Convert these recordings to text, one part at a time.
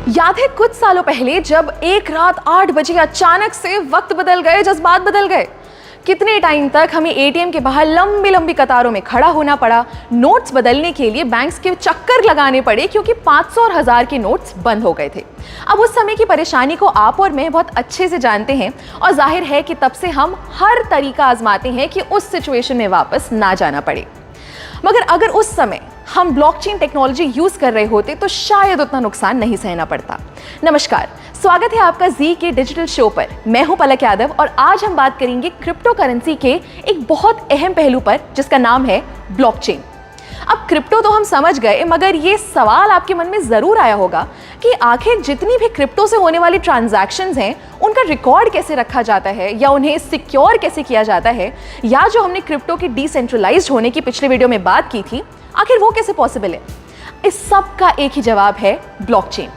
याद है कुछ सालों पहले जब एक रात 8 बजे अचानक से वक्त बदल गए, जज्बात बदल गए। कितने टाइम तक हमें एटीएम के बाहर लंबी लंबी कतारों में खड़ा होना पड़ा, नोट्स बदलने के लिए बैंक्स के चक्कर लगाने पड़े क्योंकि 500 और 1000 के नोट्स बंद हो गए थे। अब उस समय की परेशानी को आप और मैं बहुत अच्छे से जानते हैं और जाहिर है कि तब से हम हर तरीका आजमाते हैं कि उस सिचुएशन में वापस ना जाना पड़े। मगर अगर उस समय हम ब्लॉकचेन टेक्नोलॉजी यूज कर रहे होते तो शायद उतना नुकसान नहीं सहना पड़ता। नमस्कार, स्वागत है आपका जी के डिजिटल शो पर। मैं हूं पलक यादव और आज हम बात करेंगे क्रिप्टो करेंसी के एक बहुत अहम पहलू पर जिसका नाम है ब्लॉकचेन। अब क्रिप्टो तो हम समझ गए, मगर ये सवाल आपके मन में जरूर आया होगा कि आखिर जितनी भी क्रिप्टो से होने वाली ट्रांजैक्शंस हैं उनका रिकॉर्ड कैसे रखा जाता है या उन्हें सिक्योर कैसे किया जाता है, या जो हमने क्रिप्टो के डिसेंट्रलाइज्ड होने की पिछले वीडियो में बात की थी, आखिर वो कैसे पॉसिबल है। इस सब का एक ही जवाब है ब्लॉकचेन।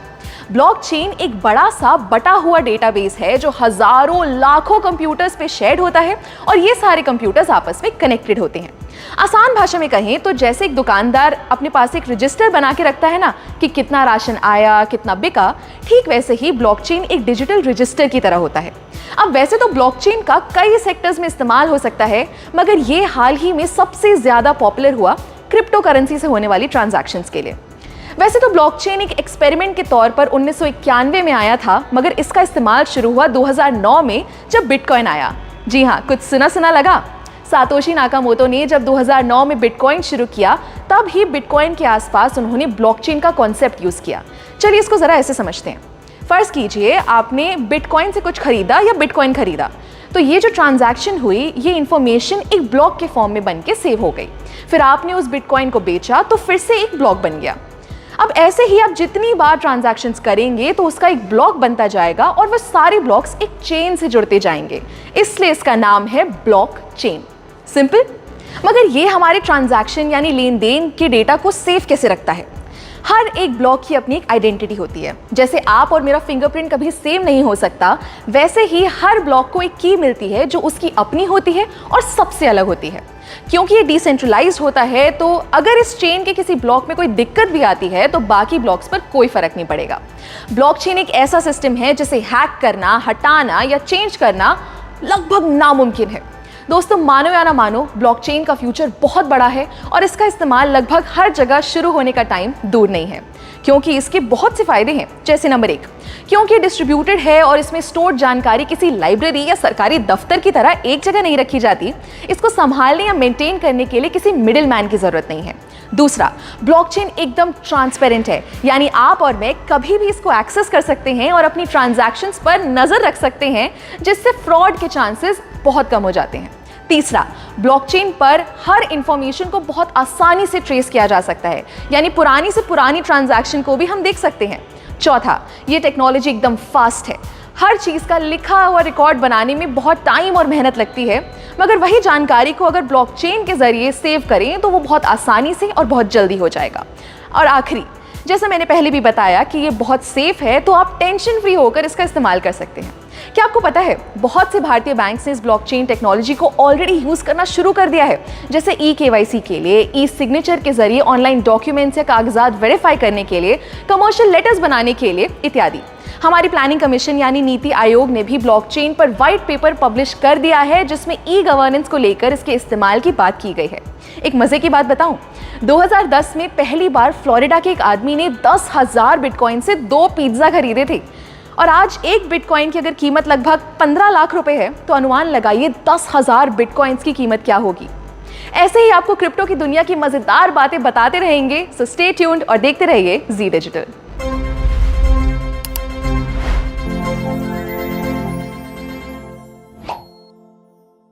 ब्लॉकचेन एक बड़ा सा बटा हुआ डेटाबेस है जो हजारों लाखों कंप्यूटर्स पे शेयर्ड होता है और ये सारे कंप्यूटर्स आपस में कनेक्टेड होते हैं। आसान भाषा में कहें तो जैसे एक दुकानदार अपने पास एक रजिस्टर बना के रखता है ना कि कितना राशन आया, कितना बिका, ठीक वैसे ही ब्लॉकचेन एक डिजिटल रजिस्टर की तरह होता है। अब वैसे तो ब्लॉकचेन का कई सेक्टर्स में इस्तेमाल हो सकता है, मगर ये हाल ही में सबसे ज्यादा पॉपुलर हुआ क्रिप्टो करेंसी से होने वाली ट्रांजैक्शंस के लिए। वैसे तो ब्लॉकचेन एक एक्सपेरिमेंट के तौर पर 1991 में आया था, मगर इसका इस्तेमाल शुरू हुआ 2009 में जब बिटकॉइन आया। जी हाँ, कुछ सुना सुना लगा। सातोशी नाकामोटो ने जब 2009 में बिटकॉइन शुरू किया, तब ही बिटकॉइन के आसपास उन्होंने ब्लॉकचेन का कॉन्सेप्ट यूज किया। चलिए इसको जरा ऐसे समझते हैं। फर्ज कीजिए आपने बिटकॉइन से कुछ खरीदा या बिटकॉइन खरीदा, तो ये जो ट्रांजैक्शन हुई, ये इंफॉर्मेशन एक ब्लॉक के फॉर्म में बन के सेव हो गई। फिर आपने उस बिटकॉइन को बेचा तो फिर से एक ब्लॉक बन गया। अब ऐसे ही आप जितनी बार ट्रांजैक्शंस करेंगे तो उसका एक ब्लॉक बनता जाएगा और वह सारे ब्लॉक्स एक चेन से जुड़ते जाएंगे, इसलिए इसका नाम है ब्लॉकचेन। सिंपल। मगर ये हमारे ट्रांजैक्शन यानी लेन देन के डेटा को सेव कैसे रखता है? हर एक ब्लॉक की अपनी एक आइडेंटिटी होती है। जैसे आप और मेरा फिंगरप्रिंट कभी सेम नहीं हो सकता, वैसे ही हर ब्लॉक को एक की मिलती है जो उसकी अपनी होती है और सबसे अलग होती है। क्योंकि ये डिसेंट्रलाइज्ड होता है, तो अगर इस चेन के किसी ब्लॉक में कोई दिक्कत भी आती है तो बाकी ब्लॉक्स पर कोई फर्क नहीं पड़ेगा। ब्लॉकचेन एक ऐसा सिस्टम है जिसे हैक करना, हटाना या चेंज करना लगभग नामुमकिन है। दोस्तों, मानो या ना मानो, ब्लॉकचेन का फ्यूचर बहुत बड़ा है और इसका इस्तेमाल लगभग हर जगह शुरू होने का टाइम दूर नहीं है, क्योंकि इसके बहुत से फायदे हैं। जैसे नंबर 1, क्योंकि डिस्ट्रीब्यूटेड है और इसमें स्टोर्ड जानकारी किसी लाइब्रेरी या सरकारी दफ्तर की तरह एक जगह नहीं रखी जाती। इसको संभालने या मेंटेन करने के लिए किसी मिडिल मैन की जरूरत नहीं है। दूसरा, ब्लॉकचेन एकदम ट्रांसपेरेंट है, यानी आप और मैं कभी भी इसको एक्सेस कर सकते हैं और अपनी ट्रांजैक्शंस पर नजर रख सकते हैं, जिससे फ्रॉड के चांसेस बहुत कम हो जाते हैं। तीसरा, ब्लॉकचेन पर हर इंफॉर्मेशन को बहुत आसानी से ट्रेस किया जा सकता है, यानी पुरानी से पुरानी ट्रांजैक्शन को भी हम देख सकते हैं। चौथा, ये टेक्नोलॉजी एकदम फास्ट है। हर चीज़ का लिखा हुआ रिकॉर्ड बनाने में बहुत टाइम और मेहनत लगती है, मगर वही जानकारी को अगर ब्लॉकचेन के जरिए सेव करें तो वो बहुत आसानी से और बहुत जल्दी हो जाएगा। और आखिरी, जैसा मैंने पहले भी बताया कि ये बहुत सेफ है, तो आप टेंशन फ्री होकर इसका इस्तेमाल कर सकते हैं। क्या आपको पता है, बहुत से भारतीय बैंक्स ने इस ब्लॉकचेन टेक्नोलॉजी को ऑलरेडी यूज करना शुरू कर दिया है, जैसे ई-केवाईसी के लिए, ई सिग्नेचर के जरिए ऑनलाइन डॉक्यूमेंट्स या कागजात वेरीफाई करने के लिए, कमर्शियल लेटर्स बनाने के लिए इत्यादि। हमारी प्लानिंग कमीशन यानी नीति आयोग ने भी ब्लॉकचेन पर व्हाइट पेपर पब्लिश कर दिया है, जिसमें ई गवर्नेंस को लेकर इसके इस्तेमाल की बात की गई है। एक मजे की बात बताऊं, 2010 में पहली बार फ्लोरिडा के एक आदमी ने 10,000 बिटकॉइन से 2 पिज्जा खरीदे थे, और आज एक बिटकॉइन की अगर कीमत लगभग 15 लाख रुपए है, तो अनुमान लगाइए 10,000 बिटकॉइंस की कीमत क्या होगी। ऐसे ही आपको क्रिप्टो की दुनिया की मजेदार बातें बताते रहेंगे, सो स्टे ट्यून्ड और देखते रहिए जी डिजिटल।